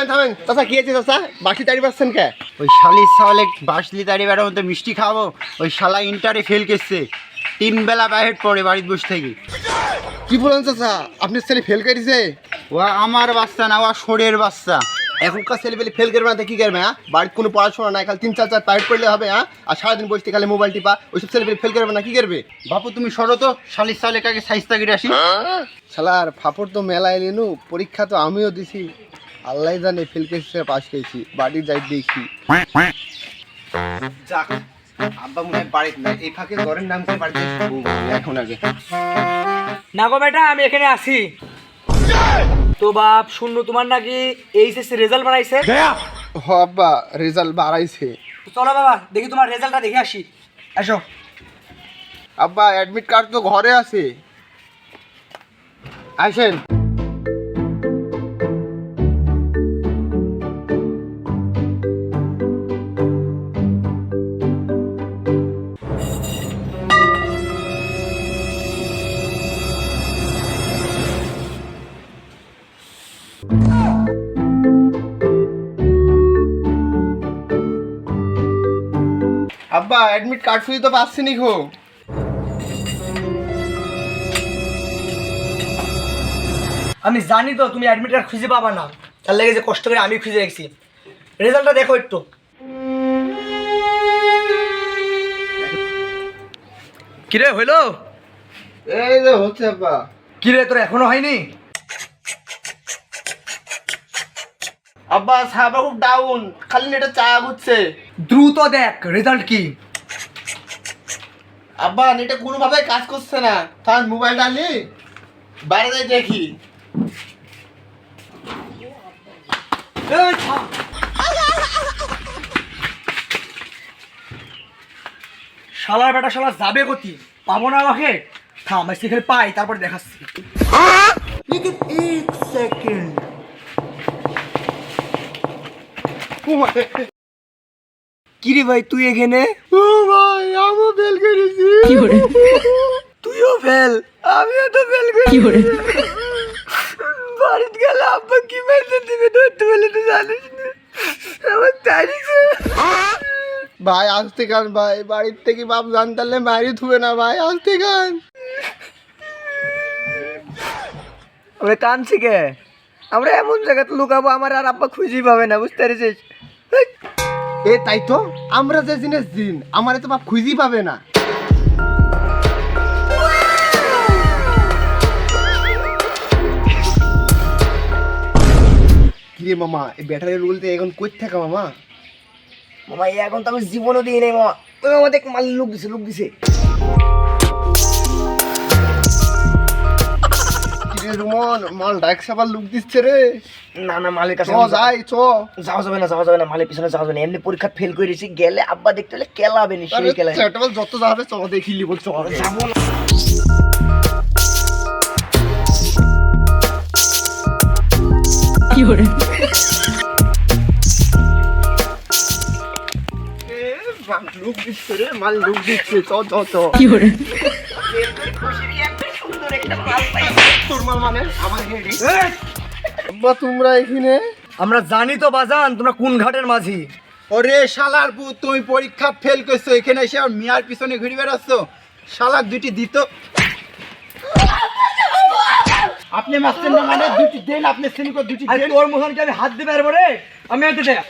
থামেন চাচা, কি আছে চাচা? বাসি দাঁড়িয়ে পাচ্ছেন কে? ওই শালির সালে বাসলি দাঁড়িয়ে বেড়ার মধ্যে মিষ্টি খাবো, ওই শালা ইন্টারে ফেল করছে, 3 বেলা বাইরে পড়ে বাড়িতে বসে থেকে। কি বলেন চাচা, আপনার ছেলে ফেল করেছে? ও আমার বাচ্চা না, ও শোরের বাচ্চা। এখনকার ছেলে পেলে ফেল করবে না, কি করবে? হ্যাঁ, বাড়িতে কোনো পড়াশোনা নাই, খালি 3-4 প্রাইভেট পড়লে হবে? হ্যাঁ, আর সারাদিন বসতে খালি মোবাইল টিপা, ওইসব ছেলে পেলে ফেল করবে না, কি করবে? বাপু তুমি সরো তো, শালির সালে কাকে সাইজটা করে আসি। শালার ফাপড় তো মেলা এলিনু, পরীক্ষা তো আমিও দিছি, আল্লাহ জানে ফেল কেসে পাস করেছি, বাড়ি যাই দেখি। যাক, আব্বা মনে হয় বাড়িতে নাই, এই ফাঁকে ঘরের নাম কি বাড়িতে এখন আগে। না গো বেটা, আমি এখানে আছি। তো বাপ শুনলো তোমার নাকি এইচএসসি রেজাল্ট বাড়াইছে। হ আব্বা, রেজাল্ট বাড়াইছে। চলো বাবা দেখি তোমার রেজাল্টটা দেখে আসি। আসো। আব্বা অ্যাডমিট কার্ড তো ঘরে আছে, আসেন। আব্বা অ্যাডমিট কার্ড শুধু তো পাচ্ছি নি গো। আমি জানি তো তুমি অ্যাডমিট কার্ড খুঁজে পাবা না, তার লেগে যে কষ্ট করে আমি খুঁজে রেখেছি। রেজাল্টটা দেখো একটু। কিরে হইলো? এই যে হচ্ছে আব্বা। কিরে তোর এখনো হয়নি? আব্বা সাবা খুব ডাউন, খালি নেটে চা ঘুরছে। দ্রুত দেখ রেজাল্ট কি। আব্বা নেটে কোনোভাবে কাজ করছে না, তার মোবাইলটা নি বাইরে যাই দেখি। শালার বেটা শালা যাবে গতি, পাবো না আমাকে। থাম আমি সেখানে পাই তারপরে দেখাচ্ছি। এক সেকেন্ড। কিরে ভাই তুই এখানে? ও ভাই আমিও ফেল করেছি। তুইও ফেল, আমিও তো ফেল করি। বাড়িতে গেলে আব্বা কি মেসেজ দিবে ধরতে বলে তো জানিস না, আমার তারিখে। ভাই আসতে কান ভাই, বাড়ির থেকে বাপ জানতালে মারি থুবে না ভাই, আসতে কান। ওরে কানছি কে? আমরা এমন জায়গাতে লুকাবো আমার আর আব্বা খুঁজেই পাবে না, বুঝতে পেরেছিস? এ তাই তো, আমরা যে জিনিস দিন আমার তো বাপ খুঁজেই পাবে না। কিরে মামা, এই ব্যাটারি রুলতে এখন কই থাকা মামা? মামা এখন তো আমি জীবনও দিই নাই মামা। ওই মামা দেখ মাল লুক দিছে, লুক দিছে। কিরে রুমন, মাল ডাক সাবার লুক দিচ্ছে রে। না না মালের কাছে যাই চ। যাওয়া যাবে না, যাওয়া যাবে না, মালের পিছনে যাওয়া যাবে না। এমনি পরীক্ষা ফেল করেছি, গেলে আব্বা দেখতে হলে কেলাবে নিশ্চয়ই কেলাবে। চ্যাটেবল যত যাবে চ দেখি লিব চ। যাবো না। কি করে? লুক দিচ্ছে রে, মাল লুক দিচ্ছে, চ চ চ। কি করে? তোর মাল মানে আমার হেডি। আব্বা তোমরা এখানে? আমরা জানি তো বাজান তোমরা কোন ঘাটের মাঝি। ওরে শালার পুত, তুমি পরীক্ষা ফেল করছো, এখানে এসে আর মিয়ার পিছনে ঘুরে বেড়াচ্ছ। শালার দুটি দিত। আপনি মারছেন না মানে দুটি দেন, আপনি শ্রেণী করে দুটি দেন। তোর মুখে আমি হাত দিতে পারবো রে? আমি হাতে দেখ।